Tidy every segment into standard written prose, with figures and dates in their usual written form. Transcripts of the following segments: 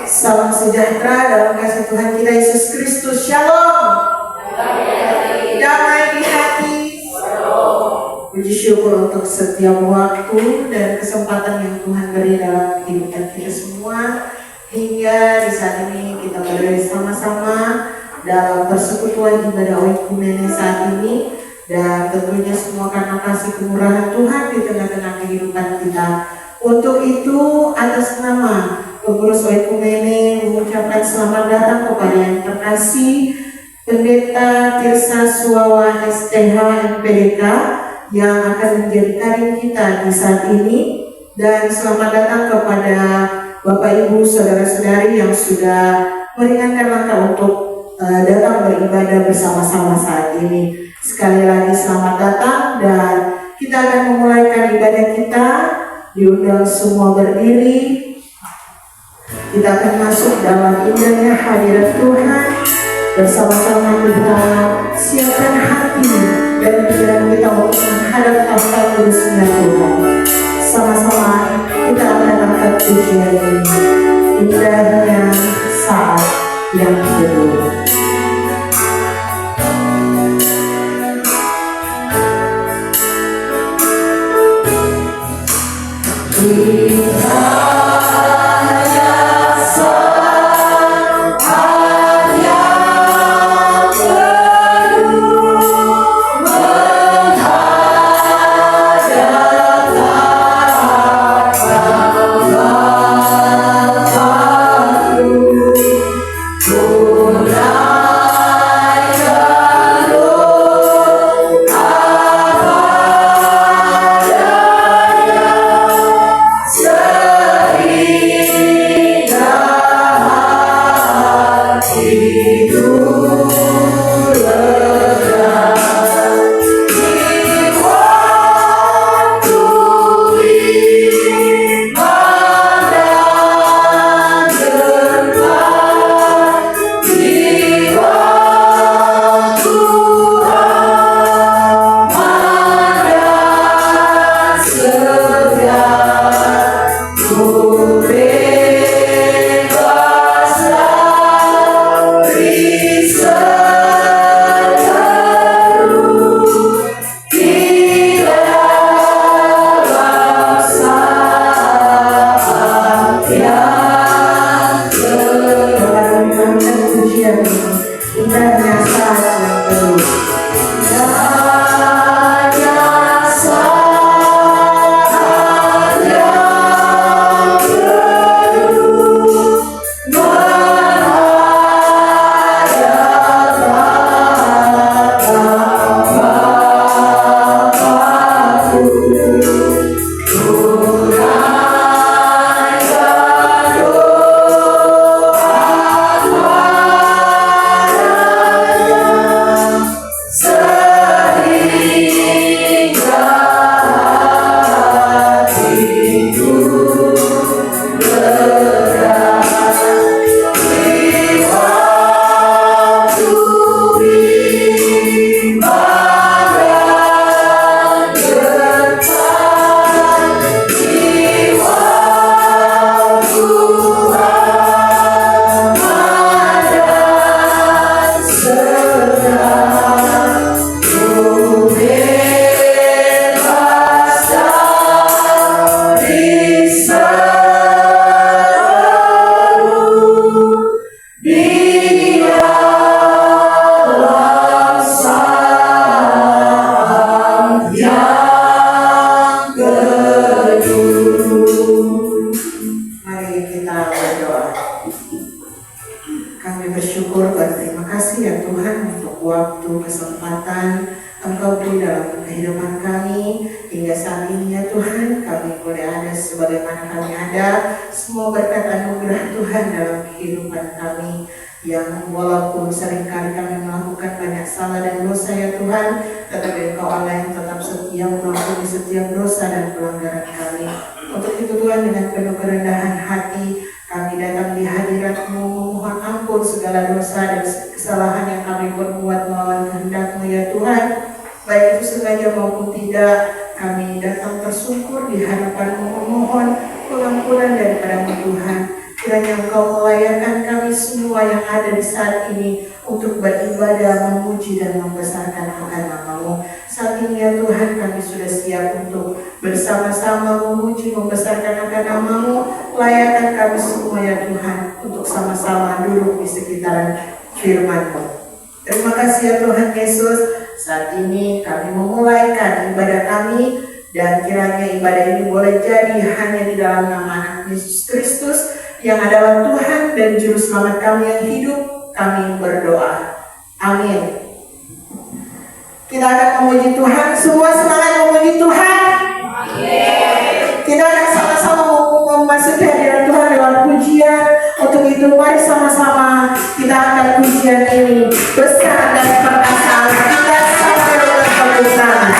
Salam sejahtera dalam kasih Tuhan kita Yesus Kristus. Shalom. Damai di hati. Puji syukur untuk setiap waktu dan kesempatan yang Tuhan beri dalam kehidupan kita semua. Hingga di saat ini kita berada sama-sama dalam persekutuan ibadah oikumene saat ini. Dan tentunya semua karena kasih kemurahan Tuhan di tengah-tengah kehidupan kita. Untuk itu atas nama pengurus oikumene mengucapkan selamat datang kepada yang terkasih Pendeta Tirsa Suawa STH MPDK yang akan menjadi karim kita di saat ini. Dan selamat datang kepada Bapak Ibu Saudara-saudari yang sudah meringankan langkah untuk datang beribadah bersama-sama saat ini. Sekali lagi selamat datang dan kita akan memulaikan ibadah kita. Diundang semua berdiri. Kita akan masuk dalam indahnya hadirat Tuhan. Bersama-sama kita siapkan hati dan pikiran kita untuk menghadap tahta kudusnya Tuhan. Sama-sama kita akan angkat pujian ini. Indahnya saat yang kedua. Baik itu sengaja maupun tidak, kami datang tersungkur di hadapan-Mu memohon pengampunan daripada Tuhan. Kiranya Engkau melayakkan kami semua yang ada di saat ini untuk beribadah, memuji dan membesarkan akan nama-Mu. Saat ini ya Tuhan, kami sudah siap untuk bersama-sama memuji, membesarkan akan nama-Mu. Layakkan kami semua ya Tuhan untuk sama-sama duduk di sekitaran firman-Mu. Terima kasih ya Tuhan Yesus. Saat ini kami memulaikan ibadah kami, dan kiranya ibadah ini boleh jadi hanya di dalam nama anak Yesus Kristus yang adalah Tuhan dan Juru Selamat kami yang hidup. Kami berdoa. Amin. Kita akan memuji Tuhan. Semua semangat memuji Tuhan. Amin. Kita akan sama-sama memasuki hadirat Tuhan lewat pujian. Untuk itu mari sama-sama kita angkat pujian ini. Besar dan perkasa kita sampai dengan kebesaran.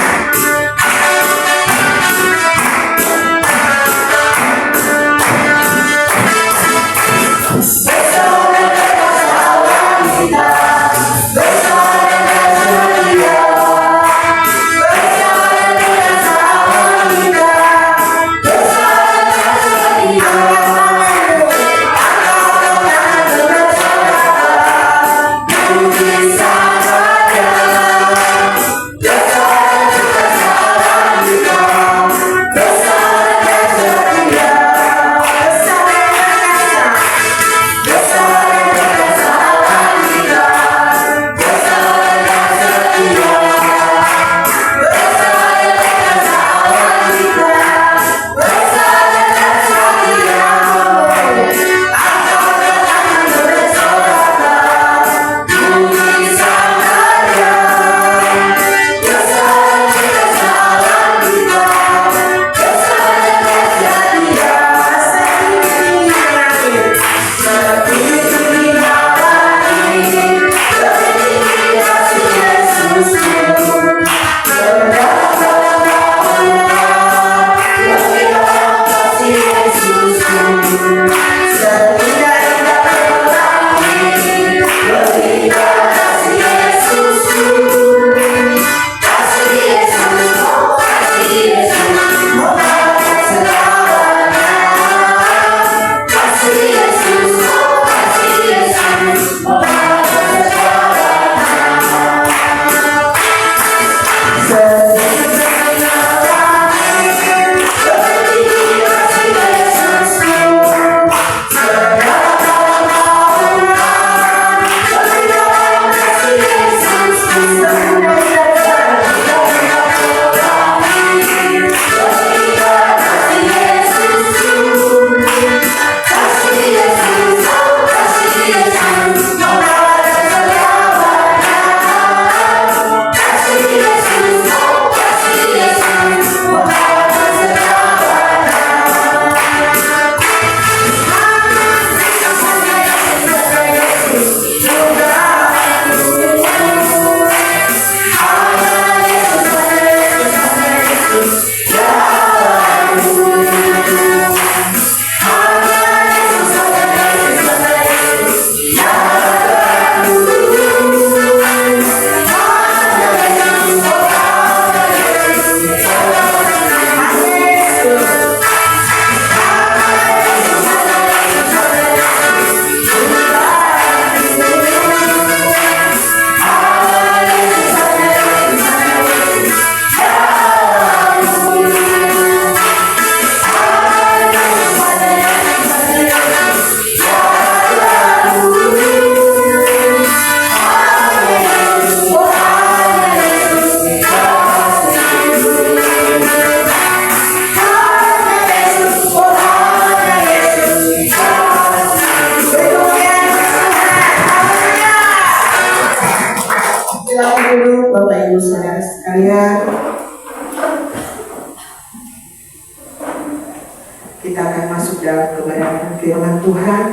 Kita akan masuk dalam kebenaran firman Tuhan,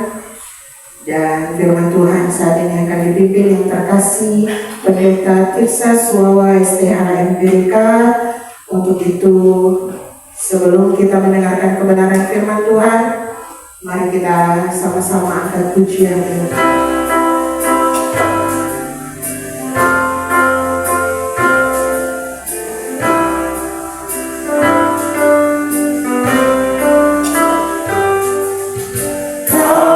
dan firman Tuhan saat ini akan dipimpin yang terkasih Pendeta Tirsa Suawa STH MPK. Untuk itu, sebelum kita mendengarkan kebenaran firman Tuhan, mari kita sama-sama angkat pujian ini. Oh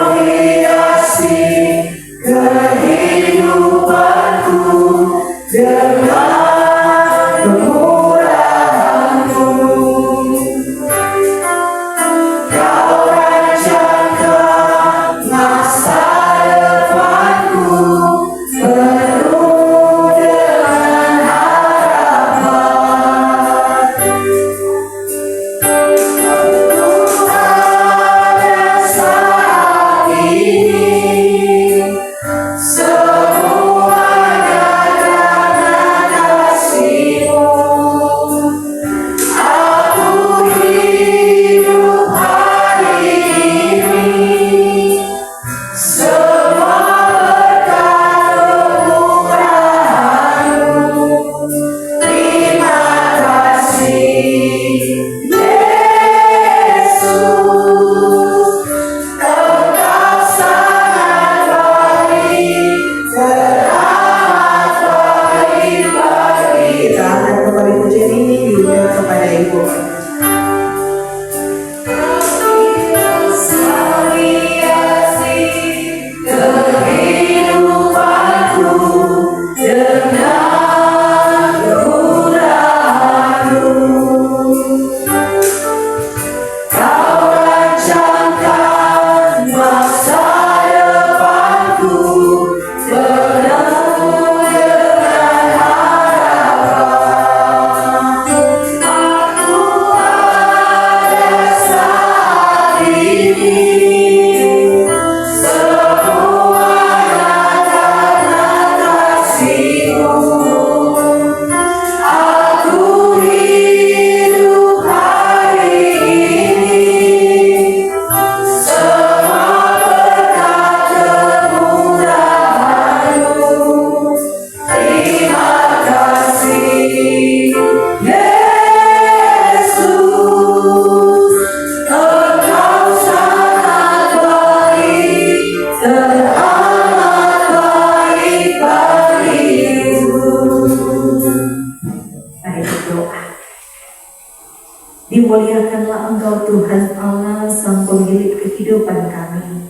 Muliakanlah Engkau Tuhan Allah, Sang Pemilik kehidupan kami.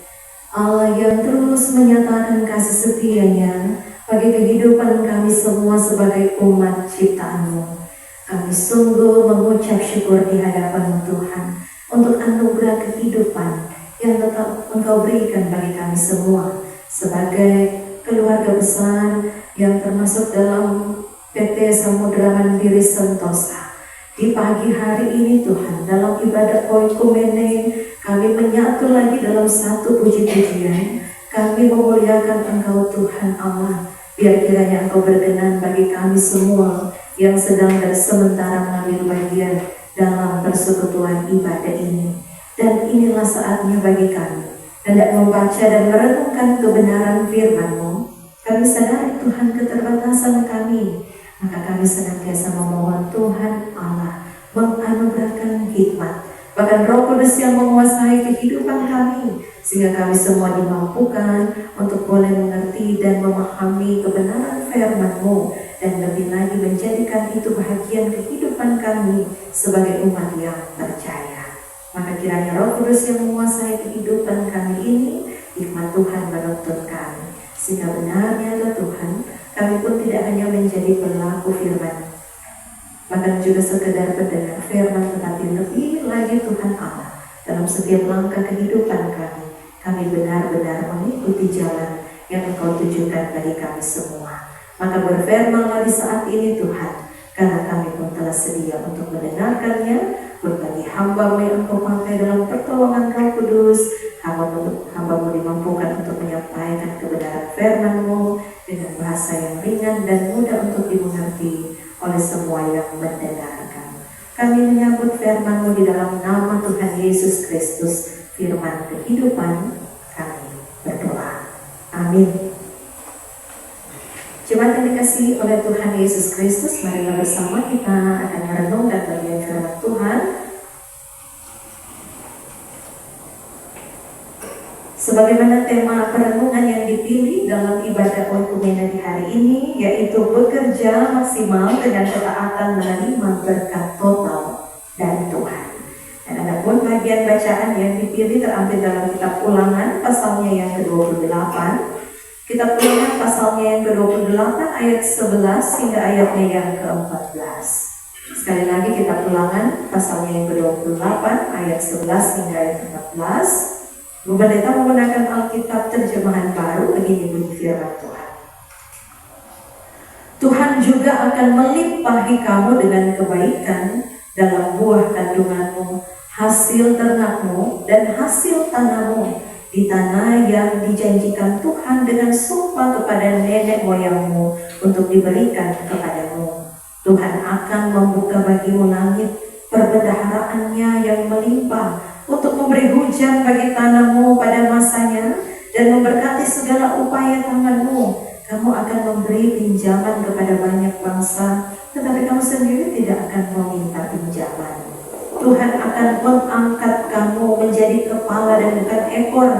Allah yang terus menyatakan kasih setia-Nya bagi kehidupan kami semua sebagai umat ciptaan-Mu. Kami sungguh mengucap syukur di hadapan Tuhan untuk anugerah kehidupan yang tetap Engkau berikan bagi kami semua sebagai keluarga besar yang termasuk dalam PT Samudra Mandiri Sentosa. Di pagi hari ini Tuhan, dalam ibadah oikumene, kami menyatu lagi dalam satu puji-pujian. Kami memuliakan Engkau Tuhan Allah. Biar kiranya Engkau berkenan bagi kami semua yang sedang dan sementara mengambil bagian dalam persekutuan ibadah ini. Dan inilah saatnya bagi kami hendak membaca dan merenungkan kebenaran firman-Mu. Kami sadari Tuhan keterbatasan kami, maka kami senantiasa memohon Tuhan Allah menganugerahkan hikmat, bahkan Roh Kudus yang menguasai kehidupan kami, sehingga kami semua dimampukan untuk boleh mengerti dan memahami kebenaran firman-Mu, dan lebih lagi menjadikan itu bahagian kehidupan kami sebagai umat yang percaya. Maka kiranya Roh Kudus yang menguasai kehidupan kami ini, hikmat Tuhan menuntun kami, sehingga benarnya Tuhan, kami pun tidak hanya menjadi pelaku firman, bahkan juga sekedar pendengar firman, tetapi lebih lagi Tuhan Allah dalam setiap langkah kehidupan kami. Kami benar-benar mengikuti jalan yang Engkau tujukan bagi kami semua. Maka berfirmanlah di saat ini Tuhan, karena kami pun telah sedia untuk mendengarkannya. Berbagi hamba-Mu yang Engkau pakai dalam pertolongan Roh Kudus, hamba-Mu dimampukan untuk menyampaikan kebenaran firman-Mu dengan bahasa yang ringan dan mudah untuk dimengerti oleh semua yang mendengarkan. Kami menyambut firman-Mu di dalam nama Tuhan Yesus Kristus, firman kehidupan. Kami berdoa. Amin. Jemaat yang dikasihi oleh Tuhan Yesus Kristus, marilah bersama kita akan merenungkan bagian firman Tuhan. Sebagaimana tema perenungan yang dipilih dalam ibadah oikumene di hari ini, yaitu bekerja maksimal dengan ketaatan menerima berkat total dari Tuhan. Dan adapun bagian bacaan yang dipilih terambil dalam kitab Ulangan pasalnya yang ke-28. Kitab Ulangan pasalnya yang ke-28 ayat 11 hingga ayatnya yang ke-14. Sekali lagi kitab Ulangan pasalnya yang ke-28 ayat 11 hingga ayat ke-14. Bu Pendeta menggunakan Alkitab terjemahan baru, begini bunyi firman Tuhan. Tuhan juga akan melimpahi kamu dengan kebaikan dalam buah kandunganmu, hasil ternakmu, dan hasil tanahmu di tanah yang dijanjikan Tuhan dengan sumpah kepada nenek moyangmu untuk diberikan kepadamu. Tuhan akan membuka bagimu langit perbendaharaannya yang melimpah untuk memberi hujan bagi tanahmu pada masanya dan memberkati segala upaya tanganmu. Kamu akan memberi pinjaman kepada banyak bangsa, tetapi kamu sendiri tidak akan meminta pinjaman. Tuhan akan mengangkat kamu menjadi kepala dan bukan ekor.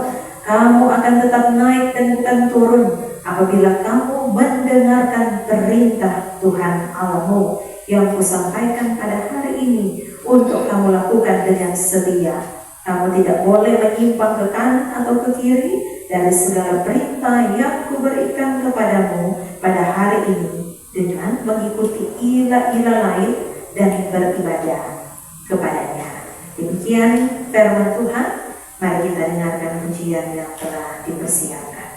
Kamu akan tetap naik dan bukan turun apabila kamu mendengarkan perintah Tuhan Allahmu yang kusampaikan pada hari ini untuk kamu lakukan dengan setia. Kamu tidak boleh menyimpang ke kanan atau ke kiri dari segala perintah yang kuberikan kepadamu pada hari ini dengan mengikuti ilah-ilah lain dan beribadah kepadanya. Demikian firman Tuhan. Mari kita dengarkan pujian yang telah dipersiapkan.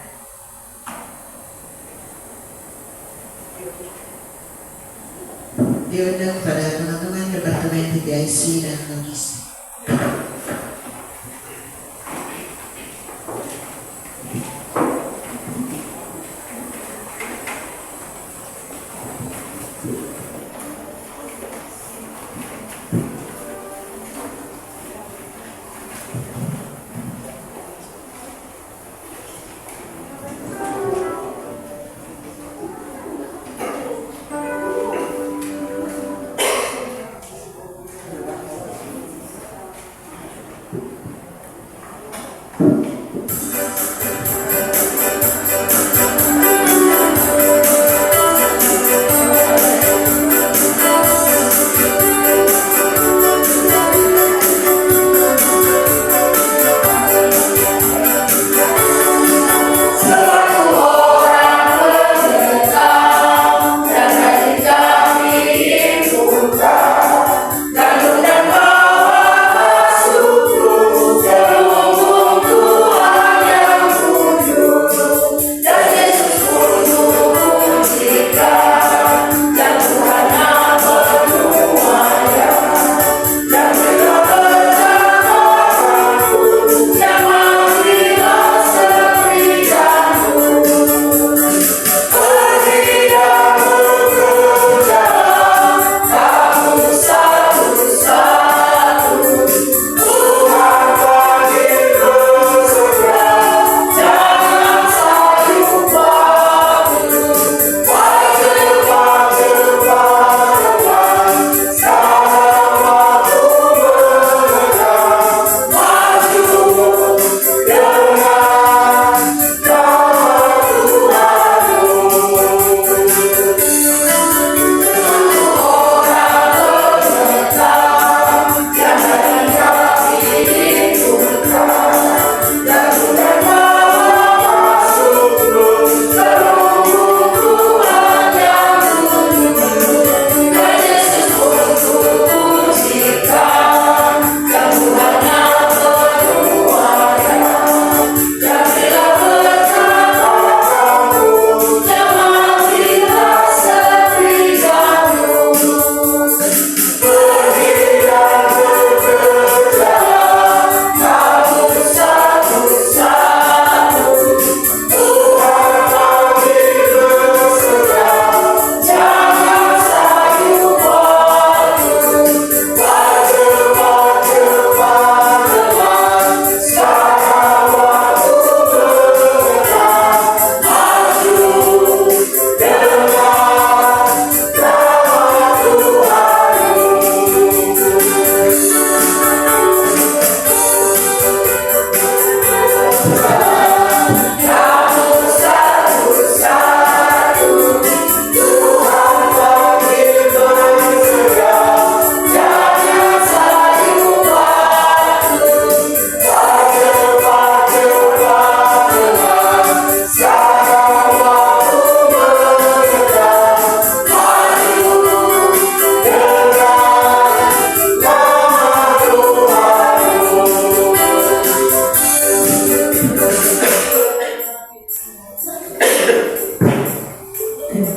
Diundang pada teman-teman Departemen PPIC dan Logistik.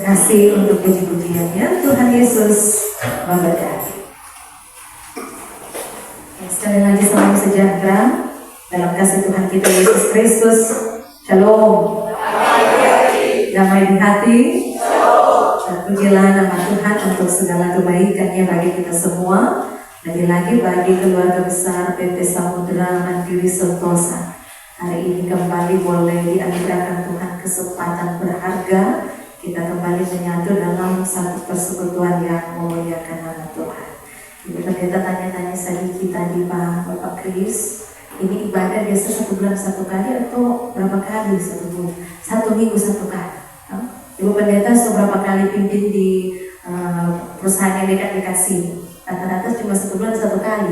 kasih untuk puji-pujiannya. Tuhan Yesus memberkati. Sekali lagi salam sejahtera dalam kasih Tuhan kita Yesus Kristus. Shalom. Damai di hati. Terpujilah nama Tuhan untuk segala kebaikannya bagi kita semua. Lagi-lagi bagi keluarga besar PT Samudra Mandiri Sentosa. Hari ini kembali boleh dianugerahkan Tuhan kesempatan berharga. Kita kembali menyatu dalam satu persekutuan yang memuliakan nama Tuhan. Ibu Pendeta tanya-tanya saja kita di Bapak Kris, ini ibadah biasa 1 bulan 1 kali atau berapa kali 1 minggu 1 kali? Ibu Pendeta seberapa kali pimpin di perusahaan yang dekat-dekat sini? Rata-rata cuma 1 bulan 1 kali.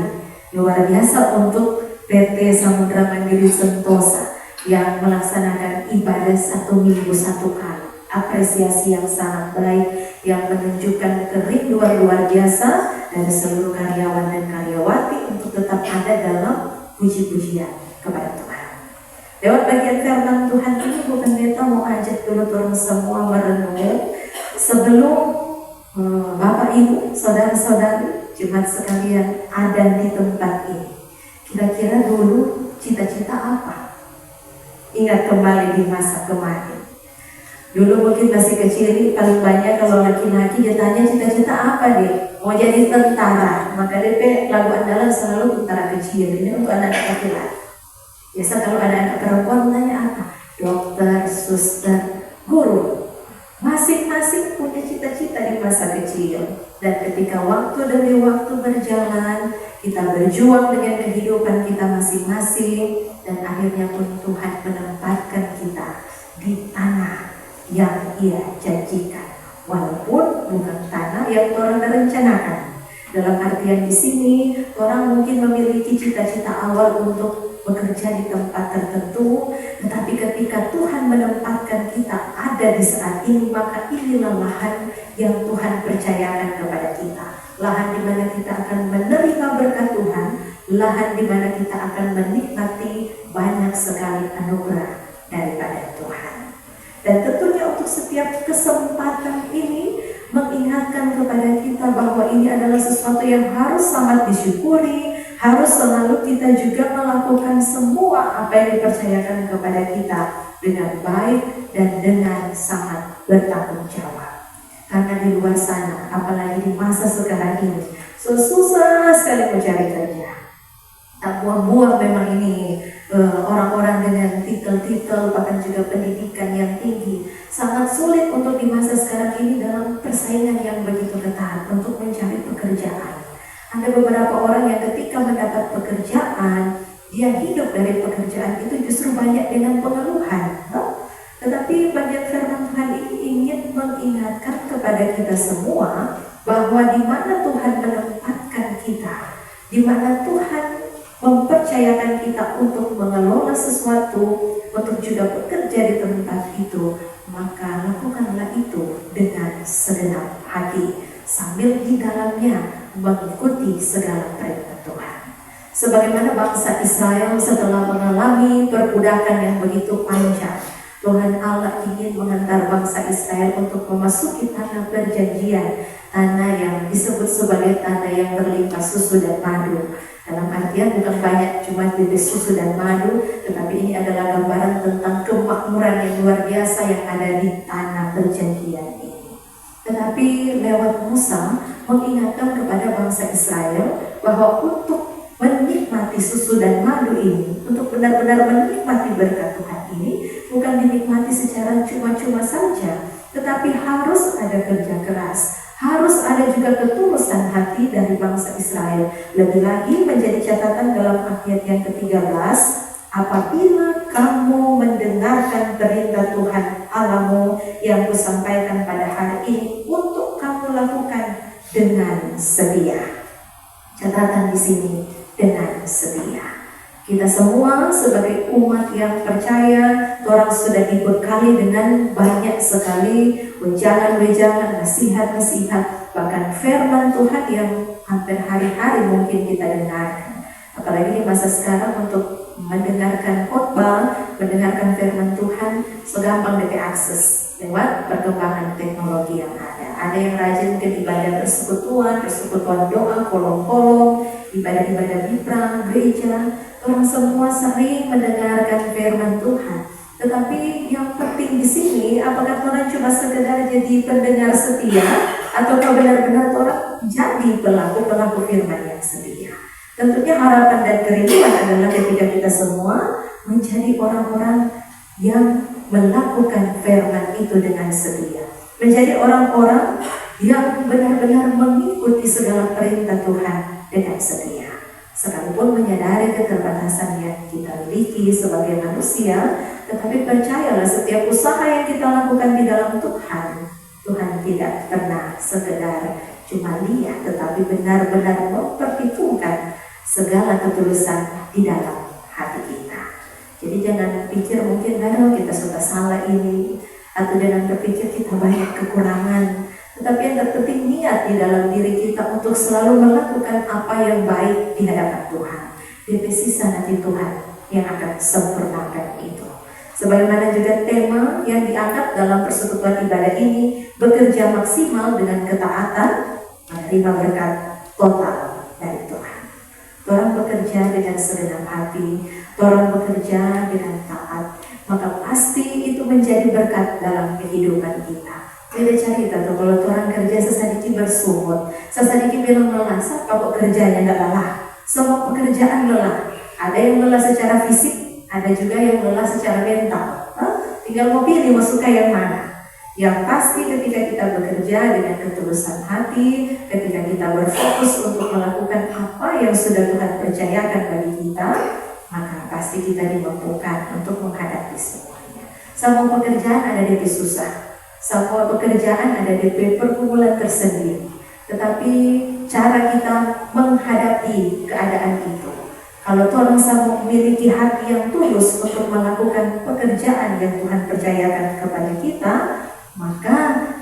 Luar biasa untuk PT Samudra Mandiri Sentosa yang melaksanakan ibadah 1 minggu 1 kali. Apresiasi yang sangat baik yang menunjukkan kerinduan luar biasa dari seluruh karyawan dan karyawati untuk tetap ada dalam puji-pujian kepada Tuhan. Lewat bagian firman Tuhan ini, Bu Pendeta mau ajak dulu turun semua merenung sebelum Bapak Ibu, saudara-saudari, jemaat sekalian ada di tempat ini. Kira-kira dulu cita-cita apa? Ingat kembali di masa kemarin. Dulu mungkin masih kecil, paling banyak kalau laki-laki dia tanya cita-cita apa dia? Mau jadi tentara. Maka DP lagu andalan selalu tentara kecil. Ini untuk anak laki-laki. Biasa kalau ada anak perempuan tanya apa? Dokter, suster, guru. Masing-masing punya cita-cita di masa kecil. Dan ketika waktu demi waktu berjalan, kita berjuang dengan kehidupan kita masing-masing. Dan akhirnya pun Tuhan menempatkan kita di tanah yang Ia janjikan, walaupun bukan tanah yang orang rencanakan. Dalam artian di sini, orang mungkin memiliki cita-cita awal untuk bekerja di tempat tertentu, tetapi ketika Tuhan menempatkan kita ada di saat ini, maka inilah lahan yang Tuhan percayakan kepada kita. Lahan di mana kita akan menerima berkat Tuhan, lahan di mana kita akan menikmati banyak sekali anugerah daripada Tuhan. Dan tentunya untuk setiap kesempatan ini mengingatkan kepada kita bahwa ini adalah sesuatu yang harus sangat disyukuri, harus selalu kita juga melakukan semua apa yang dipercayakan kepada kita dengan baik dan dengan sangat bertanggung jawab. Karena di luar sana, apalagi di masa sekarang ini, susah sekali mencari kerja. Tak buang-buang memang ini orang-orang dengan titel-titel, bahkan juga pendidikan yang tinggi. Sangat sulit untuk di masa sekarang ini dalam persaingan yang begitu ketat untuk mencari pekerjaan. Ada beberapa orang yang ketika mendapat pekerjaan, dia hidup dari pekerjaan itu justru banyak dengan pengeluhan. Tetapi bagian firman Tuhan ini ingin mengingatkan kepada kita semua bahwa di mana Tuhan menempatkan kita, di mana Tuhan mempercayakan kita untuk mengelola sesuatu, untuk juga bekerja di tempat itu, maka lakukanlah itu dengan segenap hati, sambil di dalamnya mengikuti segala perintah Tuhan. Sebagaimana bangsa Israel setelah mengalami perbudakan yang begitu panjang, Tuhan Allah ingin mengantar bangsa Israel untuk memasuki tanah perjanjian, tanah yang disebut sebagai tanah yang berlimpah susu dan madu. Dalam artian bukan banyak cuma bibit susu dan madu, tetapi ini adalah gambaran tentang kemakmuran yang luar biasa yang ada di tanah perjanjian ini. Tetapi lewat Musa mengingatkan kepada bangsa Israel bahwa untuk menikmati susu dan madu ini, untuk benar-benar menikmati berkat Tuhan ini, bukan dinikmati secara cuma-cuma saja, tetapi harus ada kerja keras. Harus ada juga ketulusan hati dari bangsa Israel. Lebih lagi menjadi catatan dalam ayat yang ke-13, apabila kamu mendengarkan perintah Tuhan Allahmu yang kusampaikan pada hari ini untuk kamu lakukan dengan setia. Catatan di sini, dengan setia. Kita semua sebagai umat yang percaya, orang sudah dibekali dengan banyak sekali wejangan-wejangan, nasihat-nasihat, bahkan firman Tuhan yang hampir hari-hari mungkin kita dengarkan. Apalagi di masa sekarang untuk mendengarkan khotbah, mendengarkan firman Tuhan, segampang DP akses. lewat perkembangan teknologi yang ada. Ada yang rajin mungkin ibadah persekutuan doa, kolom-kolom, ibadah-ibadah mitra, gereja. Orang semua sering mendengarkan firman Tuhan. Tetapi yang penting di sini, apakah orang cuma sekedar jadi pendengar setia, ataukah benar-benar orang jadi pelaku firman yang setia? Tentunya harapan dan kerinduan adalah ketika kita semua menjadi orang-orang yang melakukan firman itu dengan setia, menjadi orang-orang yang benar-benar mengikuti segala perintah Tuhan dengan setia, sekalipun menyadari keterbatasan yang kita miliki sebagai manusia. Tetapi percayalah, setiap usaha yang kita lakukan di dalam Tuhan tidak pernah sekedar cuma lihat, tetapi benar-benar memperhitungkan segala ketulusan di dalam hati kita. Jadi jangan pikir mungkin kita sudah salah ini, atau jangan berpikir kita banyak kekurangan. Tetapi yang terpenting niat di dalam diri kita untuk selalu melakukan apa yang baik di hadapan Tuhan. DP sisa nanti Tuhan yang akan sempurnakan itu. Sebagaimana juga tema yang diangkat dalam persekutuan ibadah ini, bekerja maksimal dengan ketaatan, menerima berkat total dari Tuhan. Orang bekerja dengan segenap hati, orang bekerja dengan taat, maka pasti itu menjadi berkat dalam kehidupan kita. Beda cerita tuh kalau orang kerja sesadiki bersungut, sesadiki bilang lelah, siapa kok kerjanya tidak lelah? Semua pekerjaan lelah. Ada yang lelah secara fisik, ada juga yang lelah secara mental. Tinggal mau pilih mau suka yang mana. Yang pasti ketika kita bekerja dengan ketulusan hati, ketika kita berfokus untuk melakukan apa yang sudah Tuhan percayakan bagi kita, maka pasti kita dimampukan untuk menghadapi semuanya. Semua pekerjaan ada DP susah, semua pekerjaan ada DP pergumulan tersendiri. Tetapi cara kita menghadapi keadaan itu, kalau Tuhan sama memiliki hati yang tulus untuk melakukan pekerjaan yang Tuhan percayakan kepada kita, maka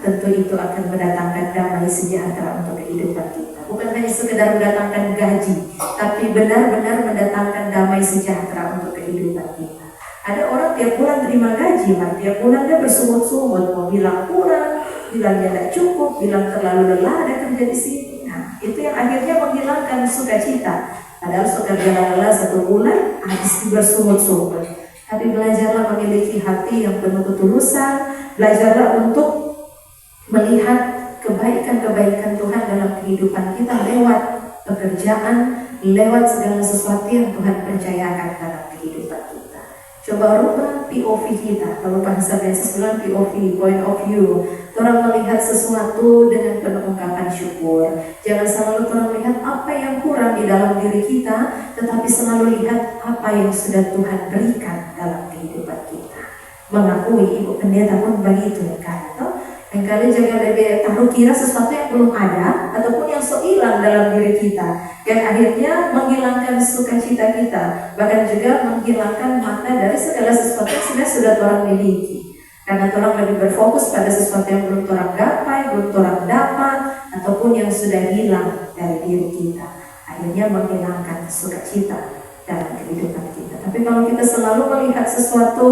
tentu itu akan mendatangkan damai sejahtera untuk kehidupan kita. Bukan hanya sekedar mendatangkan gaji, tapi benar-benar mendatangkan damai sejahtera untuk kehidupan kita. Ada orang tiap bulan terima gaji, tiap bulan dia bersungut-sungut, mau bilang kurang, bilang tidak cukup, bilang terlalu lelah ada kerja di sini. Nah, itu yang akhirnya menghilangkan sukacita. Padahal suka lelah 1 bulan, habis bersungut-sungut. Tapi belajarlah memiliki hati yang penuh ketulusan, belajarlah untuk melihat kebaikan-kebaikan Tuhan dalam kehidupan kita lewat pekerjaan, lewat segala sesuatu yang Tuhan percayakan dalam kehidupan kita. Coba rubah POV kita, kalau bahasa biasa bilang POV, point of view. Orang melihat sesuatu dengan penuh ungkapan syukur. Jangan selalu orang melihat apa yang kurang di dalam diri kita, tetapi selalu lihat apa yang sudah Tuhan berikan dalam kehidupan kita. Mengakui Ibu Pendeta pun begitu kan? Dan kali jangan lebih taruh kira sesuatu yang belum ada ataupun yang so hilang dalam diri kita, dan akhirnya menghilangkan sukacita kita, bahkan juga menghilangkan makna dari segala sesuatu yang sudah orang miliki. Karena orang lebih berfokus pada sesuatu yang belum orang gapai, belum orang dapat, ataupun yang sudah hilang dari diri kita, akhirnya menghilangkan sukacita dalam kehidupan kita. Tapi kalau kita selalu melihat sesuatu,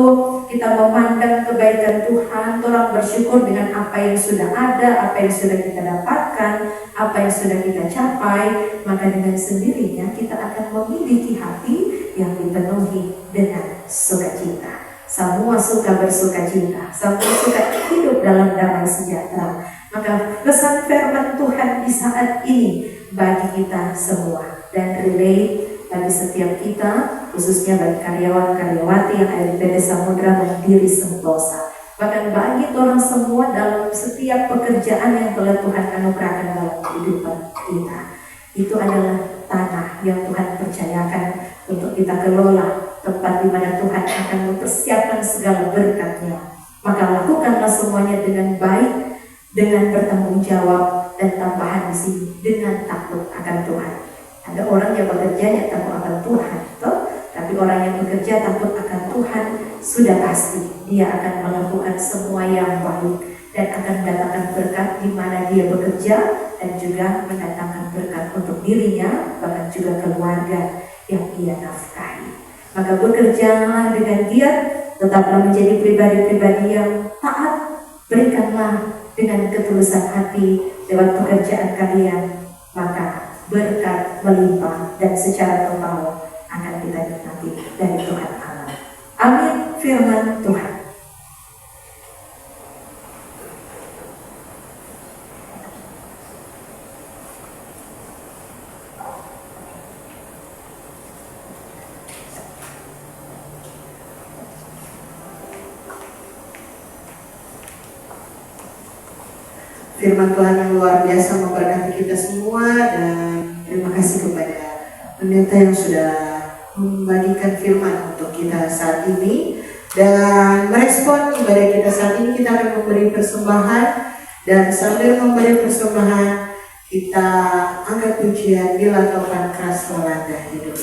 kita memandang kebaikan Tuhan, orang bersyukur dengan apa yang sudah ada, apa yang sudah kita dapatkan, apa yang sudah kita capai, maka dengan sendirinya kita akan memiliki hati yang dipenuhi dengan sukacita. Semua suka bersukacita, semua suka hidup dalam damai sejahtera. Maka pesan firman Tuhan di saat ini bagi kita semua dan relate bagi setiap kita, khususnya bagi karyawan-karyawati yang ada di PT Samudra Mandiri Sentosa. Bahkan bagi orang semua dalam setiap pekerjaan yang telah Tuhan anugerahkan dalam kehidupan kita. Itu adalah tanah yang Tuhan percayakan untuk kita kelola, tempat di mana Tuhan akan mempersiapkan segala berkat-Nya. Maka lakukanlah semuanya dengan baik, dengan bertanggung jawab, dan tambahan di sini dengan takut akan Tuhan. Ada orang yang bekerja takut akan Tuhan, tapi orang yang bekerja takut akan Tuhan sudah pasti dia akan melakukan semua yang baik dan akan mendatangkan berkat di mana dia bekerja, dan juga mendatangkan berkat untuk dirinya, bahkan juga keluarga yang ia nafkahi. Maka bekerjalah dengan giat, tetaplah menjadi pribadi-pribadi yang taat, Berikanlah dengan ketulusan hati lewat pekerjaan kalian, maka berkat melimpah dan secara total akan kita nikmati dari Tuhan Allah. Amin. Firman Tuhan. Firman Tuhan yang luar biasa memberkati kita semua, dan terima kasih kepada pendeta yang sudah membagikan firman untuk kita saat ini. Dan merespon ibadah kita saat ini, kita akan memberi persembahan, dan sambil memberi persembahan kita angkat pujian Bila Topan Keras Melanda Hidup.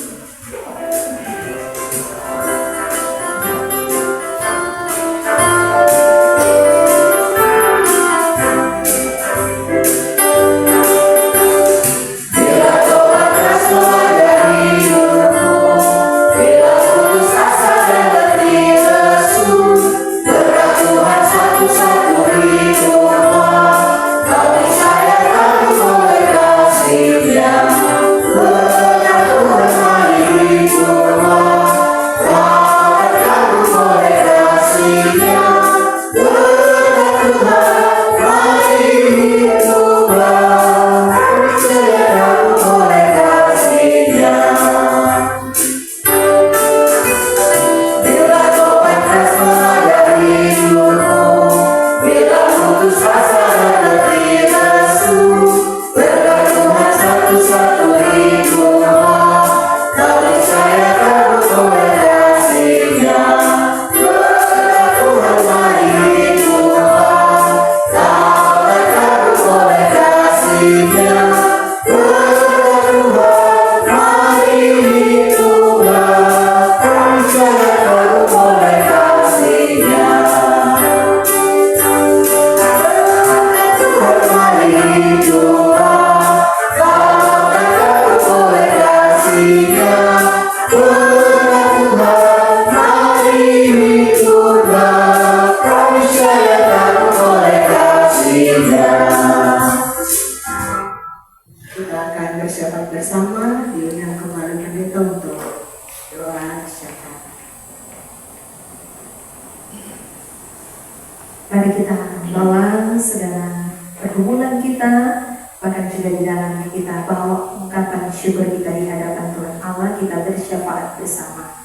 Mari kita bawa segala pergumulan kita, bahkan juga di dalam kita bawa ungkapan syukur kita di hadapan Tuhan Allah. Kita bersyafaat bersama.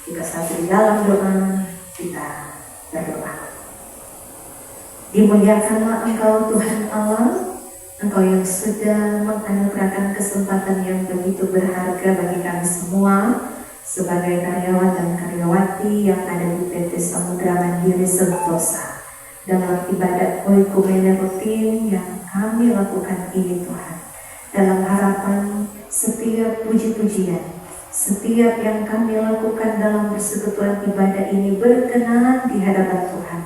Kita satu di dalam doa, kita berdoa. Dimuliakanlah Engkau Tuhan Allah, Engkau yang sudah menganugerahkan kesempatan yang begitu berharga bagi kami semua sebagai karyawan dan karyawati yang ada di PT Samudra Mandiri Sentosa. Dalam ibadat oikumene rutin yang kami lakukan ini Tuhan, dalam harapan setiap puji-pujian, setiap yang kami lakukan dalam persekutuan ibadah ini berkenan di hadapan Tuhan,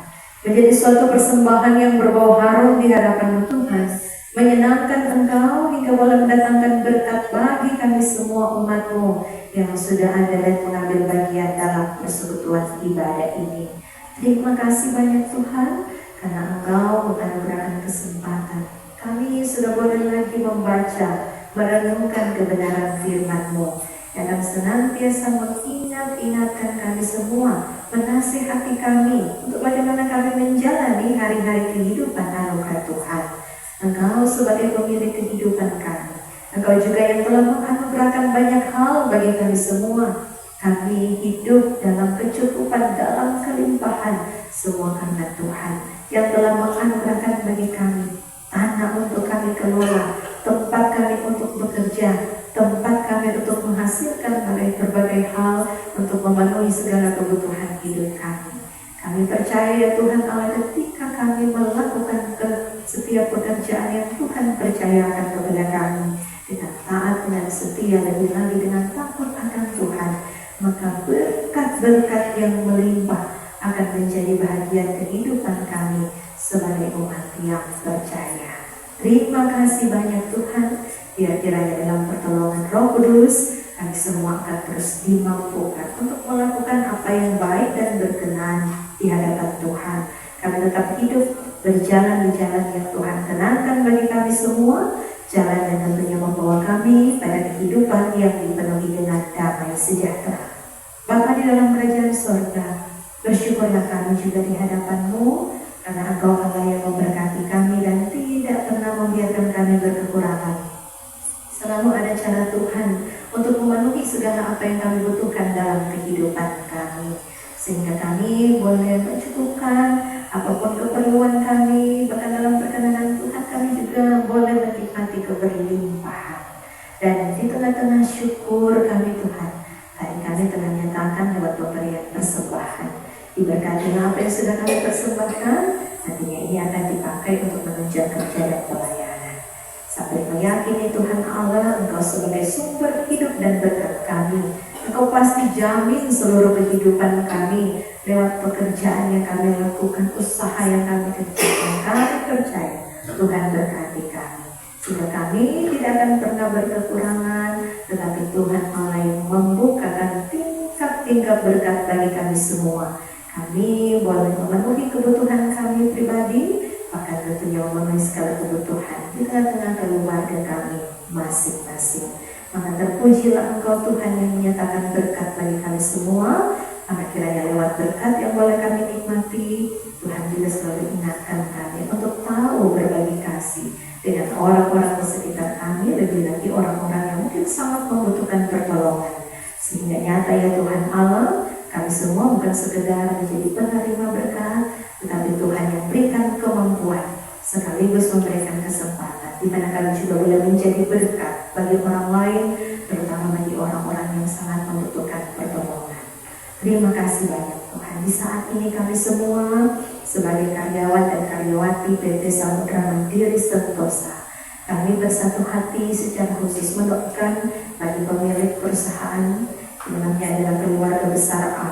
menjadi suatu persembahan yang berbau harum di hadapan Tuhan, menyenangkan Engkau hingga boleh mendatangkan berkat bagi kami semua umat-Mu yang sudah ada dan mengambil bagian dalam persekutuan ibadah ini. Terima kasih banyak Tuhan, karena Engkau menganugerahkan kesempatan. Kami sudah boleh lagi membaca, merenungkan kebenaran firman-Mu, yang akan senantiasa mengingatkan kami semua, menasihati kami untuk bagaimana kami menjalani hari-hari kehidupan anugerah Tuhan. Engkau sebagai pemilik kehidupan kami, Engkau juga yang telah menganugerahkan banyak hal bagi kami semua. Kami hidup dalam kecukupan, dalam kelimpahan, semua karena Tuhan yang telah menganugerahkan bagi kami tanah untuk kami kelola, tempat kami untuk bekerja, tempat kami untuk menghasilkan berbagai hal untuk memenuhi segala kebutuhan hidup kami. Kami percaya ya Tuhan Allah, ketika kami melakukan setiap pekerjaan yang Tuhan percayakan kepada kami dengan taat, dengan setia, lebih lagi dengan takut akan Tuhan, maka berkat-berkat yang melimpah akan menjadi bahagian kehidupan kami sebagai umat yang percaya. Terima kasih banyak Tuhan. Biar kiranya dalam pertolongan Roh Kudus kami semua akan terus dimampukan untuk melakukan apa yang baik dan berkenan di hadapan Tuhan. Kami tetap hidup berjalan di jalan yang Tuhan tenangkan bagi kami semua, jalan yang tentunya membawa kami pada kehidupan yang dipenuhi dengan damai sejahtera. Bapa di dalam kerajaan sorga, bersyukurlah kami juga di hadapan-Mu, karena Engkau Allah yang memberkati kami dan tidak pernah membiarkan kami berkekurangan. Selalu ada cara Tuhan untuk memenuhi segala apa yang kami butuhkan dalam kehidupan kami, sehingga kami boleh mencukupkan apapun keperluan kami. Bahkan dalam perkenanan Tuhan kami juga boleh menikmati keberlimpahan. Dan di tengah-tengah syukur kami Tuhan, hari kami telah nyatakan lewat pemberian persembahan. Diberkatilah apa yang sudah kami persembahkan, nantinya ini akan dipakai untuk menunjang kerja dan pelayanan. Sampai meyakini Tuhan Allah, Engkau sebagai sumber hidup dan berkat kami. Engkau pasti jamin seluruh kehidupan kami lewat pekerjaan yang kami lakukan, usaha yang kami kerjakan. Kami percaya Tuhan berkati kami, sehingga kami tidak akan pernah berkekurangan, tetapi Tuhan Allah yang membukakan tingkap-tingkap berkat bagi kami semua. Kami boleh memenuhi kebutuhan kami pribadi, bahkan tentunya memenuhi segala kebutuhan di tengah-tengah keluarga kami masing-masing. Maka terpujilah Engkau Tuhan yang menyatakan berkat bagi kami semua. Maka kiranya lewat berkat yang boleh kami nikmati, Tuhan juga selalu ingatkan kami untuk tahu berbagi kasih dengan orang-orang di sekitar kami, lebih lagi orang-orang yang mungkin sangat membutuhkan pertolongan. Sehingga nyata ya Tuhan Allah, kami semua bukan sekedar menjadi penerima berkat, tetapi Tuhan yang berikan kemampuan sekaligus memberikan kesempatan di mana kami juga boleh menjadi berkat bagi orang lain, terutama bagi orang-orang yang sangat membutuhkan pertolongan. Terima kasih banyak Tuhan. Di saat ini kami semua sebagai karyawan dan karyawati PT Samudra Mandiri Sentosa, kami bersatu hati secara khusus mendoakan bagi pemilik perusahaan, namanya adalah keluarga besar A.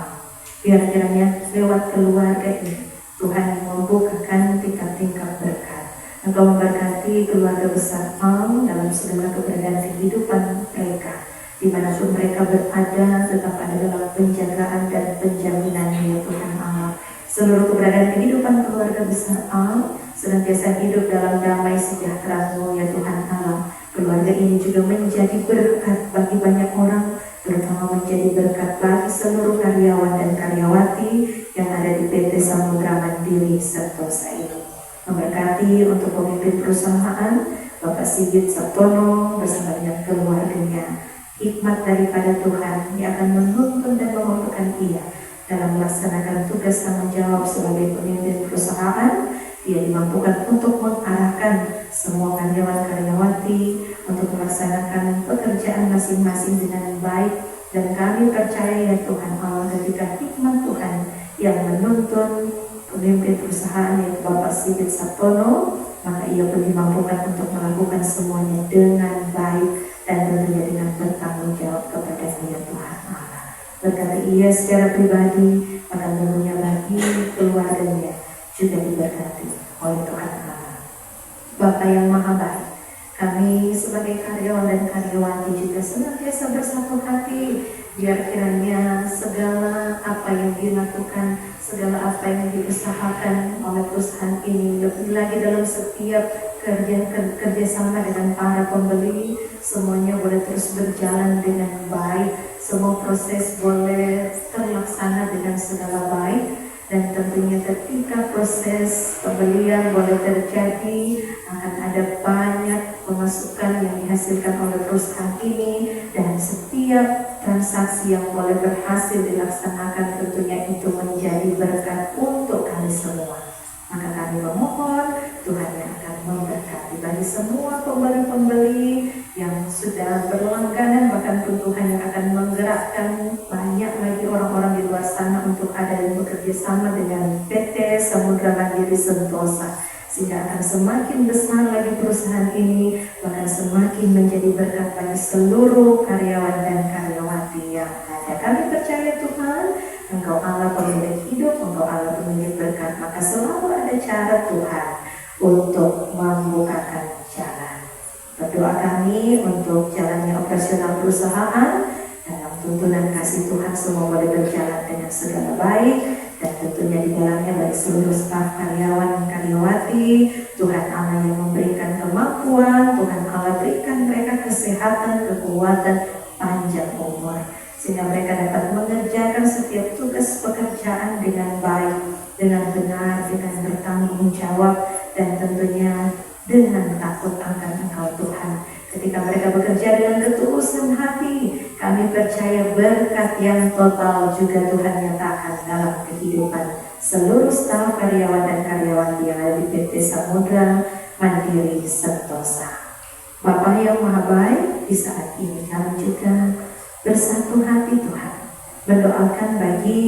Biar kiranya lewat keluarga ini Tuhan membukakan tingkat-tingkat berkat. Engkau memberkati keluarga besar A dalam segala keberadaan kehidupan mereka, dimanapun mereka berada, tetap ada dalam penjagaan dan penjaminan ya Tuhan Allah. Seluruh keberadaan kehidupan keluarga besar A senantiasa hidup dalam damai sejahtera-Mu ya Tuhan Allah. Keluarga ini juga menjadi berkat bagi banyak orang, terutama menjadi berkat bagi seluruh karyawan dan karyawati yang ada di PT Samudra Mandiri Sentosa ini. Memberkati untuk pemimpin perusahaan Bapak Sigit Sabtono bersama dengan keluarganya. Hikmat daripada Tuhan yang akan menuntun dan memampukan ia dalam melaksanakan tugas tanggung jawab sebagai pemimpin perusahaan. Dia dimampukan untuk mengarahkan semua karyawan-karyawati untuk melaksanakan pekerjaan masing-masing dengan baik. Dan kami percaya ya Tuhan Allah, ketika hikmat Tuhan yang menuntun pemimpin perusahaan yaitu Bapak Sigit Sabtono, maka ia pun dimampukan untuk melakukan semuanya dengan baik dan tentunya dengan bertanggung jawab kepada ya Tuhan Allah. Berkati ia secara pribadi, maka tentunya bagi keluarganya juga diberkati oleh Tuhan Allah. Bapa yang Maha Baik, kami sebagai karyawan dan karyawati juga senantiasa bersatu hati, biar kiranya segala apa yang dilakukan, segala apa yang diusahakan oleh perusahaan ini, lebih lagi dalam setiap kerjasama dengan para pembeli, semuanya boleh terus berjalan dengan baik, semua proses boleh terlaksana dengan segala baik. Dan tentunya ketika proses pembelian boleh terjadi, akan ada banyak pemasukan yang dihasilkan oleh perusahaan ini, dan setiap transaksi yang boleh berhasil dilaksanakan tentunya itu menjadi berkat untuk kami semua. Maka kami memohon Tuhan yang akan memberkati bagi semua pembeli-pembeli yang sudah berlangganan, bahkan pun Tuhan yang akan menggerakkan banyak lagi orang-orang di luar sana untuk ada dan bekerja sama dengan PT Samudra Mandiri Sentosa, sehingga akan semakin besar lagi perusahaan ini, bahkan semakin menjadi berkat bagi seluruh karyawan dan karyawati yang ada. Kami percaya Tuhan, Engkau Allah pemilik hidup, Engkau Allah pemilik berkat, maka selalu ada cara Tuhan untuk membukakan jalan. Berdoa kami untuk jalannya operasional perusahaan dalam tuntunan kasih Tuhan semua boleh berjalan dengan segala baik, dan tentunya di dalamnya bagi seluruh staf karyawan dan karyawati, Tuhan Allah yang memberikan kemampuan, Tuhan Allah berikan mereka kesehatan, kekuatan, panjang umur, sehingga mereka dapat mengerjakan setiap tugas pekerjaan dengan baik, dengan benar, dengan bertanggung jawab, dan tentunya dengan takut akan Engkau Tuhan. Ketika mereka bekerja dengan ketulusan hati, kami percaya berkat yang total juga Tuhan nyatakan dalam kehidupan seluruh staf karyawan dan karyawati yang ada di PT Samudra Mandiri Sentosa. Bapa yang Maha Baik, di saat ini kami juga bersatu hati Tuhan mendoakan bagi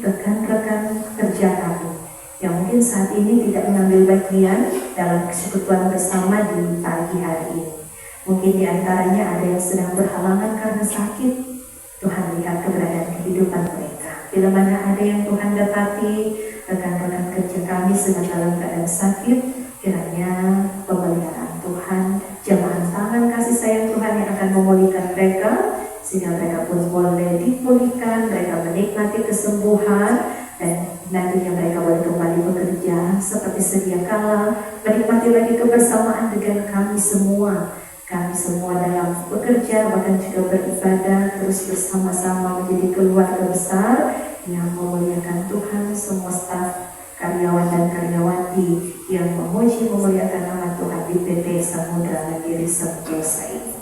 rekan-rekan kerja kami yang mungkin saat ini tidak mengambil bagian dalam persekutuan bersama di pagi hari ini. Mungkin di antaranya ada yang sedang berhalangan karena sakit. Tuhan lihat keberadaan kehidupan mereka. Bila mana ada yang Tuhan dapati rekan-rekan kerja kami sedang dalam keadaan sakit, kiranya pemeliharaan Tuhan, jamahan tangan kasih sayang Tuhan yang akan memulihkan mereka, sehingga mereka pun boleh dipulihkan, mereka menikmati kesembuhan, dan nantinya mereka boleh kembali bekerja seperti sedia kala, menikmati lagi kebersamaan dengan kami semua dalam bekerja, bahkan juga beribadah terus bersama-sama menjadi keluarga besar yang memuliakan Tuhan. Semua staf karyawan dan karyawati yang memuji memuliakan nama Tuhan di PT Samudra Mandiri Sentosa ini.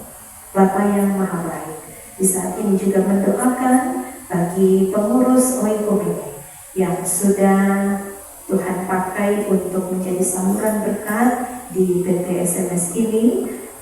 Bapa yang Maha Baik, di saat ini juga mendoakan bagi pengurus OIKOB yang sudah Tuhan pakai untuk menjadi saluran berkat di PT SMS ini.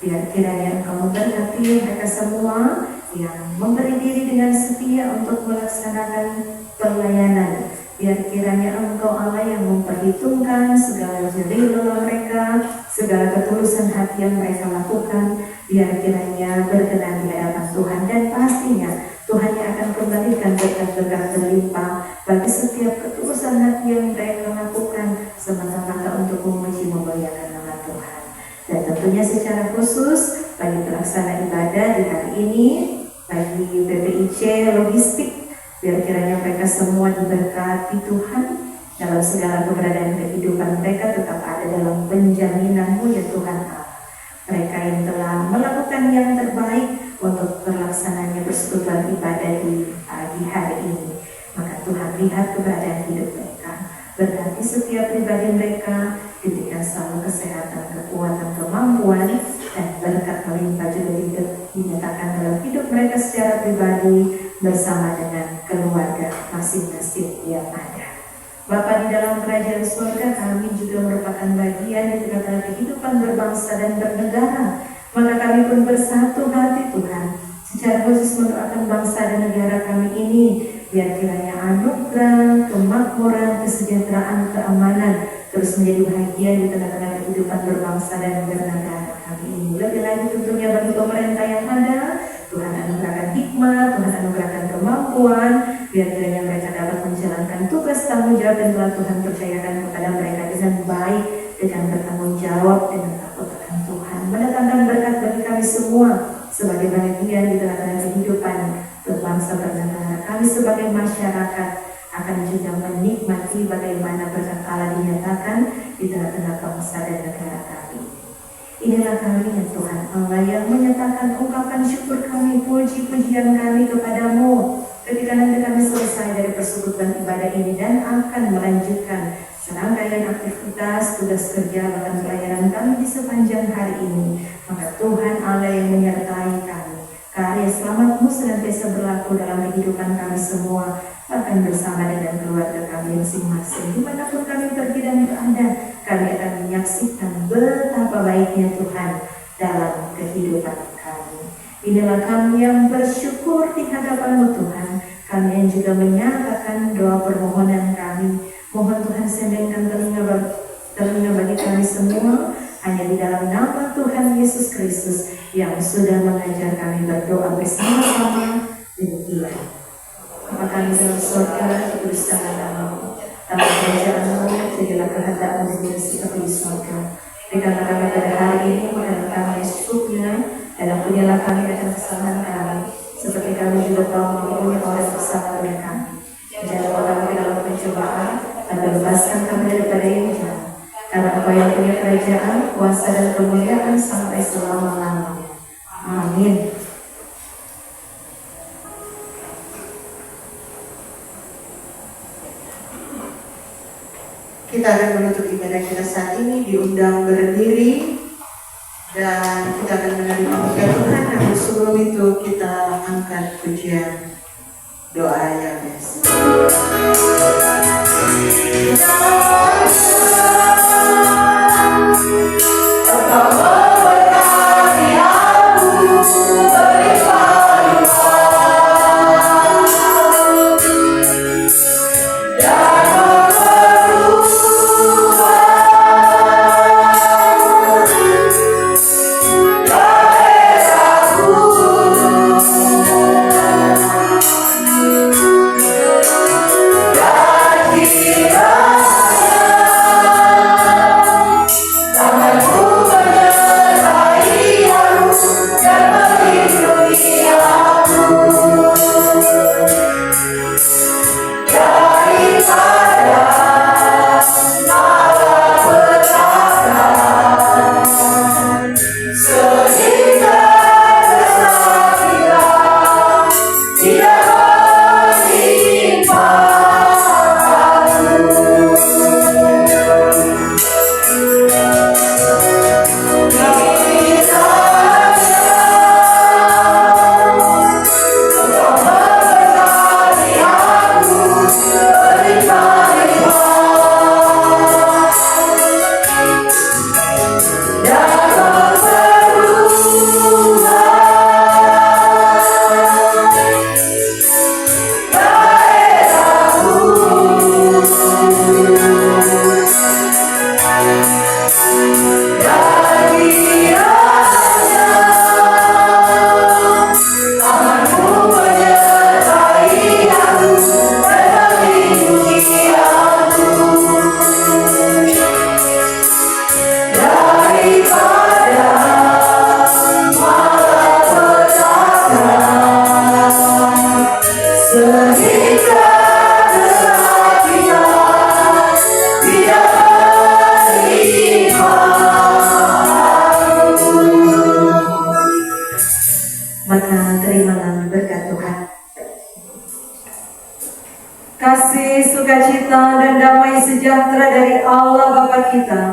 Biar kiranya Engkau memberkati mereka semua yang memberi diri dengan setia untuk melaksanakan pelayanan. Biar kiranya Engkau Allah yang memperhitungkan segala jerih lelah mereka, segala ketulusan hati yang mereka lakukan. Biar kiranya berkenan di hadapan Tuhan, dan pastinya Tuhan yang akan kembalikan berkat-berkat berlimpah bagi setiap ketulusan hati yang mereka lakukan, semata-mata untuk memuji memuliakan nama Tuhan. Dan tentunya secara khusus bagi pelaksana ibadah di hari ini, bagi BPIC Logistik, biar kiranya mereka semua diberkati Tuhan dalam segala keberadaan kehidupan mereka, tetap ada dalam penjaminanmu ya Tuhan Allah. Mereka yang telah melakukan yang terbaik untuk terlaksananya persekutuan ibadah di pagi hari ini, maka Tuhan lihat keberadaan hidup mereka, berkati setiap pribadi mereka, diberikan selalu kesehatan, kekuatan, kemampuan, dan berkat melimpah juga dinyatakan dalam hidup mereka secara pribadi bersama dengan keluarga masing-masing yang ada. Bapa di dalam kerajaan surga, kami juga merupakan bagian di tengah-tengah kehidupan berbangsa dan bernegara. Maka kami pun bersatu hati Tuhan, secara khusus mendoakan bangsa dan negara kami ini, biar kiranya anugerah, kemakmuran, kesejahteraan, keamanan terus menjadi bahagia di tengah-tengah kehidupan berbangsa dan bernegara kami ini. Lebih lagi tentunya bagi pemerintah yang ada, Tuhan anugerahkan hikmat, Tuhan anugerahkan kemampuan, biar kiranya mereka dapat menjalankan tugas tanggung jawab yang telah Tuhan percayakan kepada mereka dengan baik, dengan bertanggung jawab, dengan takut akan Tuhan. Mendatangkan berkat bagi kami semua sebagai bagian di tengah-tengah kehidupan berbangsa bernegara. Kami sebagai masyarakat akan juga menikmati bagaimana berkat Allah dinyatakan di tengah-tengah bangsa dan negara kami. Inilah kami ya Tuhan Allah yang menyatakan ungkapan syukur kami, puji-pujian kami kepadamu ketika nanti kami selesai dari persekutuan ibadah ini dan akan melanjutkan serangkaian aktivitas, tugas kerja, bahkan pelayanan kami di sepanjang hari ini. Maka Tuhan Allah yang menyertai kami, karya selamat-Mu senantiasa berlaku dalam kehidupan kami semua, bahkan bersama dengan keluarga kami masing-masing. Dimanapun kami pergi dan berada, kami akan menyaksikan betapa baiknya Tuhan dalam kehidupan kami. Inilah kami yang bersyukur di hadapan-Mu Tuhan. Kami yang juga menyatakan doa permohonan kami. Mohon Tuhan sendirikan telinga bagi kami semua, hanya di dalam nama Tuhan Yesus Kristus yang sudah mengajar kami berdoa bersama-sama. Demikian. Bapa kami dalam surga, dikuduskanlah namamu, dalam kerajaan-Mu, jadilah kehendak-Mu di bumi seperti di surga. Berikanlah kami pada hari ini makanan kami yang secukupnya, dan ampunilah kami akan kesalahan kami, seperti kami juga telah mengampuni orang bersalah pada kami. Jangan bawa kami ke dalam pencobaan, tapi lepaskan kami daripada yang jahat. Karena Engkau yang punya kerajaan, kuasa dan kemuliaan sampai selama-lamanya. Amin. Kita akan menutup ibadah kita saat ini, diundang berdiri dan kita akan menerima berkat Tuhan. Namun sebelum itu kita angkat pujian doa Yabes. Maka terimalah berkat Tuhan. Kasih, sukacita, dan damai sejahtera dari Allah Bapa kita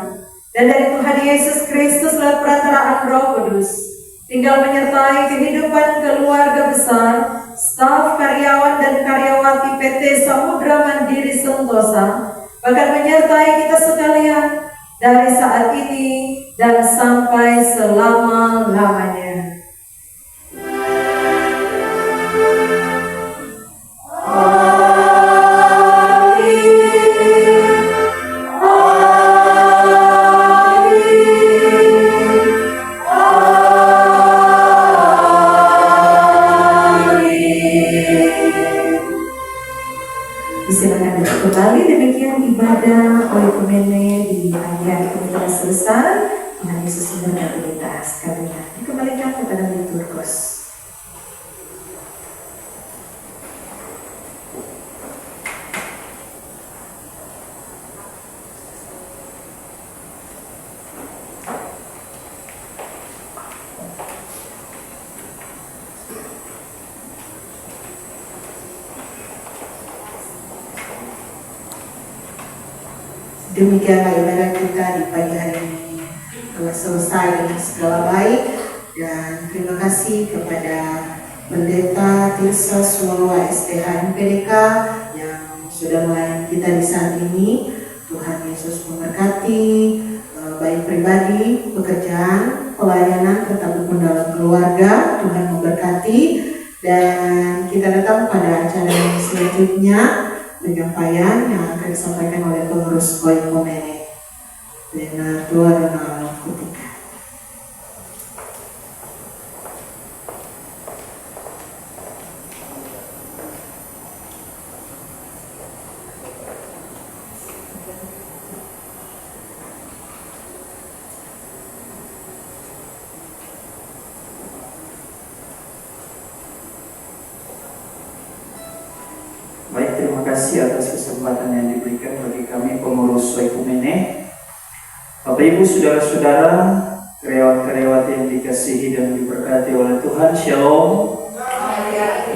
dan dari Tuhan Yesus Kristus lewat perantaraan Roh Kudus tinggal menyertai kehidupan keluarga besar, staf karyawan dan karyawati PT Samudra Mandiri Sentosa, bahkan menyertai kita sekalian dari saat ini dan sampai selama-lamanya. Silakan duduk kembali. Demikian ibadah oikumene di ayat ini telah selesai. Tuhan Yesus memberkati kita sekalian. Dikembalikan kepada liturgus. Demikianlah ibadah kita di pagi hari ini telah selesai dengan segala baik, dan terima kasih kepada Pendeta Tirsa Suwawa STH MPDK yang sudah melayani kita di saat ini. Tuhan Yesus memberkati baik pribadi, pekerjaan, pelayanan, ataupun dalam keluarga. Tuhan memberkati, dan kita datang pada acara yang selanjutnya, penyampaian yang akan disampaikan oleh pengurus Oikumene dengan Tua Ronald Kutika. kasih atas kesempatan yang diberikan bagi kami pengurus Oikumene. Bapak Ibu saudara-saudara, karyawan-karyawati yang dikasihi dan diberkati oleh Tuhan, Shalom.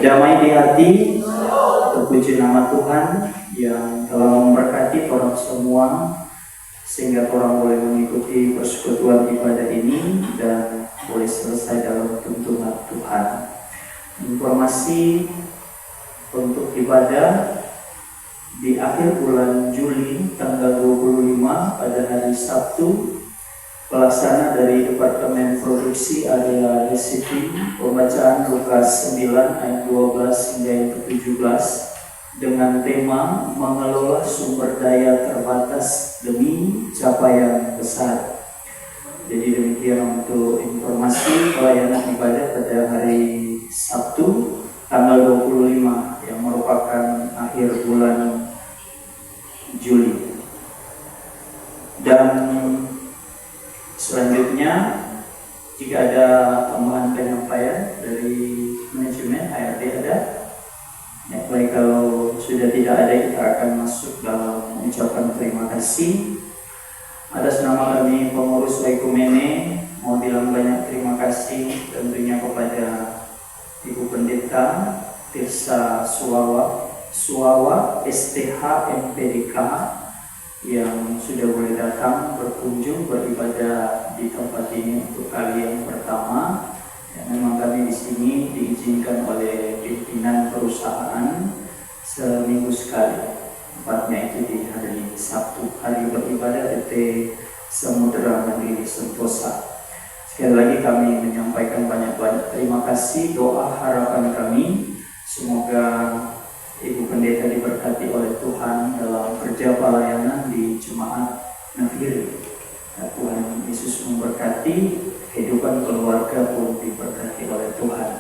Damai di hati, terpuji nama Tuhan yang telah memberkati orang semua sehingga orang boleh mengikuti persekutuan ibadah ini dan boleh selesai dalam tuntunan Tuhan. Informasi untuk ibadah di akhir bulan Juli tanggal 25 pada hari Sabtu, pelaksana dari Departemen Produksi Area Resipi pembacaan Lukas 9 ayat 12 hingga yang ke-17 dengan tema mengelola sumber daya terbatas demi capaian besar. Jadi demikian untuk informasi pelayanan ibadah pada hari Sabtu tanggal 25 yang merupakan akhir bulan Juli. Dan selanjutnya jika ada tambahan penyampaian dari manajemen HRD ada. Ya, baik, kalau sudah tidak ada kita akan masuk dalam ucapan terima kasih. Atas nama kami pengurus Oikumene mau bilang banyak terima kasih tentunya kepada Ibu Pendeta Tirsa Suawa STH MPDK yang sudah boleh datang berkunjung beribadah di tempat ini untuk kali yang pertama. Ya, memang kami di sini diizinkan oleh pimpinan perusahaan seminggu sekali, tepatnya itu di hari Sabtu, hari beribadah PT Samudra Mandiri Sentosa. Sekali lagi kami menyampaikan banyak-banyak terima kasih, doa harapan kami semoga Ibu Pendeta diberkati oleh Tuhan dalam kerja pelayanan di Jemaat Nafiri. Tuhan Yesus memberkati, kehidupan keluarga pun diberkati oleh Tuhan.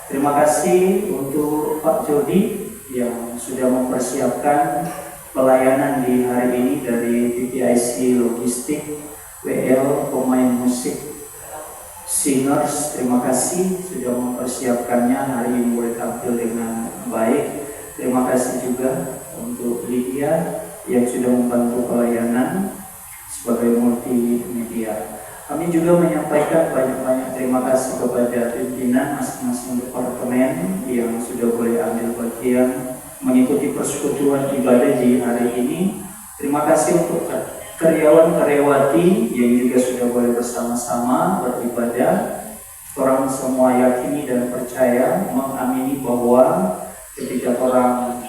Terima kasih untuk Pak Jody yang sudah mempersiapkan pelayanan di hari ini dari PPIC Logistik, WL, pemain musik, singers, terima kasih sudah mempersiapkannya hari ini boleh tampil dengan baik. Terima kasih juga untuk Lydia yang sudah membantu pelayanan sebagai multimedia. Kami juga menyampaikan banyak-banyak terima kasih kepada pimpinan masing-masing departemen yang sudah boleh ambil bagian mengikuti persekutuan ibadah di hari ini. Terima kasih untuk karyawan-karyawati yang juga sudah boleh bersama-sama beribadah. Orang semua yakini dan percaya, mengamini bahwa ketika orang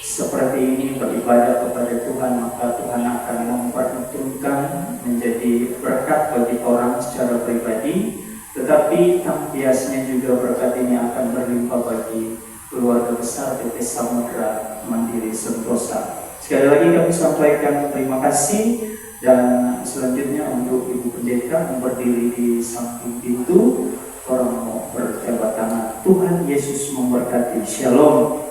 seperti ini beribadah kepada Tuhan, maka Tuhan akan memperhitungkan menjadi berkat bagi orang secara pribadi, tetapi tampiasnya juga berkat ini akan berlimpah bagi keluarga besar PT Samudra Mandiri Sentosa. Sekali lagi kami sampaikan terima kasih, dan selanjutnya untuk Ibu Pendeta yang berdiri di samping pintu, orang mau berjabat tangan. Tuhan Yesus memberkati. Shalom.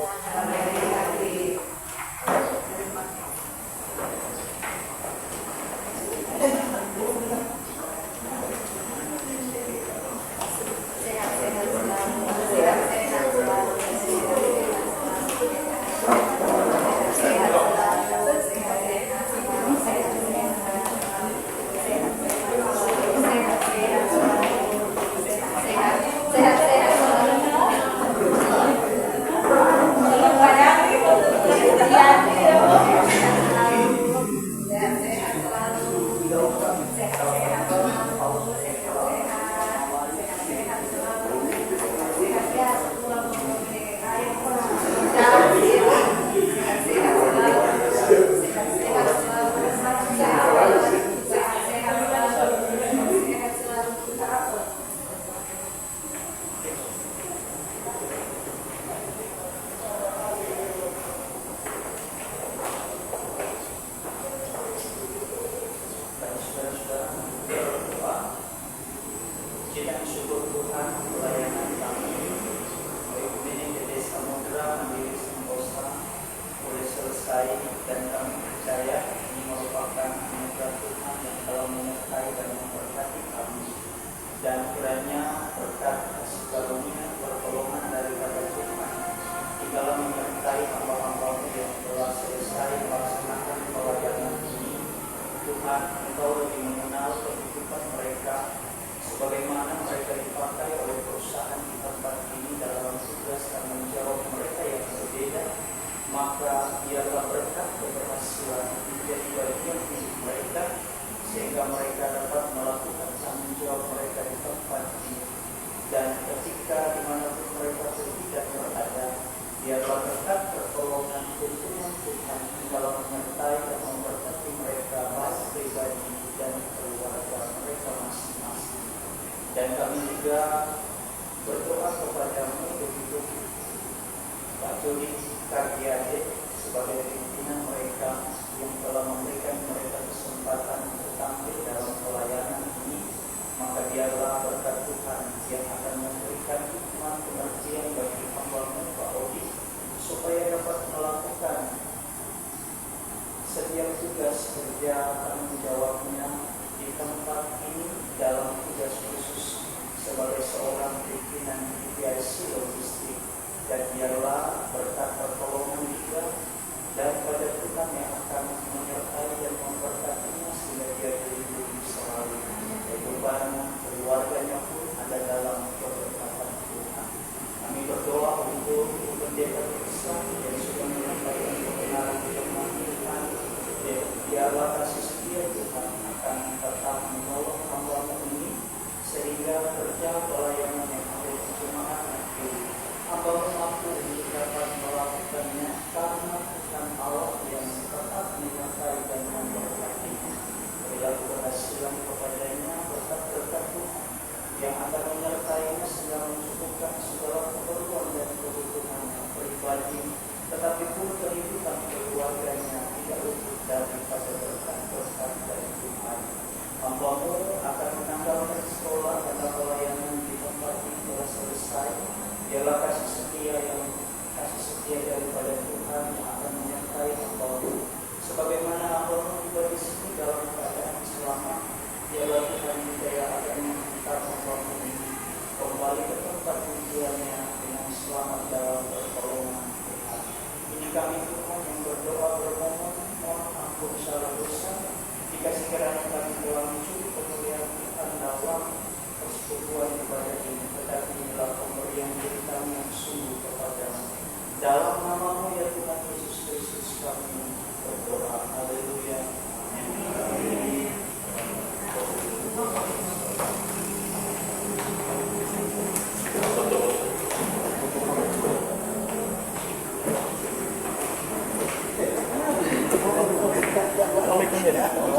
Dan kiranya berkat kasih karunia pertolongan daripada Tuhan di dalam menyertai hamba-hamba-Mu yang Dan kami juga berdoa kepadamu begitu Pak Jody Kardiade sebagai pimpinan mereka yang telah memberikan mereka kesempatan untuk tampil dalam pelayanan ini, maka biarlah berkat Tuhan yang akan memberikan hikmat pengertian bagi hamba-Mu Pak Odi supaya dapat melakukan setiap tugas kerja tanggung jawabnya di tempat ini dalam tugas khusus sebagai seorang pimpinan GPIC Logistik. Dan biarlah berkat pertolongan juga daripada Tuhan yang akan menyertai dan memberkatinya sehingga dia dilindungi selalu. Kehidupan keluarganya pun ada dalam keberkatan Tuhan. Kami berdoa untuk pendeta Krista yang sudah menyampaikan kebenaran firman Tuhan. Biarlah kasih setia Tuhan akan tetap menolong hamba-Mu ini sehingga kerja pelayanan yang ada di jemaat nanti hamba-Mu mampu untuk dapat melakukannya karena Tuhan Allah yang tetap menyertai dan memberkatinya. Berilah keberhasilan kepadanya berkat-berkat Tuhan yang akan menyertainya sehingga mencukupkan segala keperluan dan kebutuhan pribadi, tetapi pun kehidupan keluarganya tidak luput daripada berkat-berkat dari Tuhan. Hamba-Mu akan menanggalkan sekolah dan pelayanan di tempat ini telah selesai. Biarlah kasih setia daripada Tuhan yang akan menyertai hamba-Mu. Sebagaimana hamba-Mu juga di sini dalam keadaan selamat, biarlah Tuhan juga yang akan menghantar hamba-Mu ini kembali ke tempat tujuannya dengan selamat dalam pertolongan Tuhan. Ini kami Tuhan yang berdoa bermohon mohon ampun salah dosa. Jika sekiranya kami telah mencuri kemuliaan Tuhan dalam persekutuan ibadah ini, tetapi inilah pemberian diri kami yang sungguh kepada-Mu. Dalam nama-Mu ya Tuhan Yesus Kristus kami berdoa. Haleluya. Amin. Assalamualaikum ya.